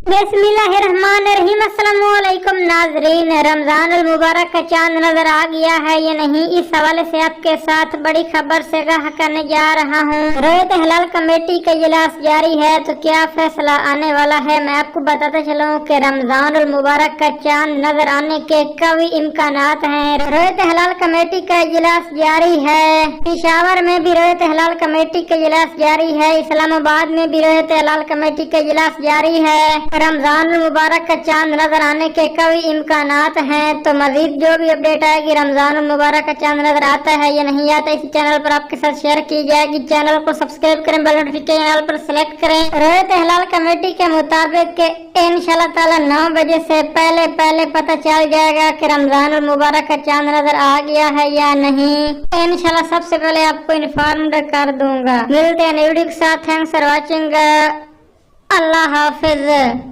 बिस्मिल्लाहिर्रहमानिर्रहीम। अस्सलामुअलैकुम नाजरीन, रमजान अल मुबारक का चांद नजर आ गया है या नहीं, इस हवाले से आपके साथ बड़ी खबर से आगाह करने जा रहा हूँ। रोयत हलाल कमेटी का इजलास जारी है, तो क्या फैसला आने वाला है मैं आपको बताता चलूँ कि रमजान अल मुबारक का चांद नजर आने के कई इम्कानात हैं। रोयत हलाल कमेटी का इजलास जारी है। पेशावर में भी रोयत हलाल कमेटी का इजलास जारी है। इस्लामाबाद में भी रोयत हलाल कमेटी का इजलास जारी है। रमजान मुबारक का चांद नजर आने के कई इम्कानात हैं। तो मजीद जो भी अपडेट आएगी रमजान मुबारक का चांद नजर आता है या नहीं आता, इस चैनल पर आपके साथ शेयर की जाएगी। चैनल को सब्सक्राइब करें, बेल नोटिफिकेशन पर सेलेक्ट करें। रोयत हलाल कमेटी के मुताबिक इंशाल्लाह ताला 9 बजे से पहले पता चल जाएगा कि रमजान मुबारक का चांद नजर आ गया है या नहीं। इंशाल्लाह सबसे पहले आपको इन्फॉर्म्ड कर दूंगा। मिलते हैं वीडियो के साथ। Thanks for watching. Allah Hafiz.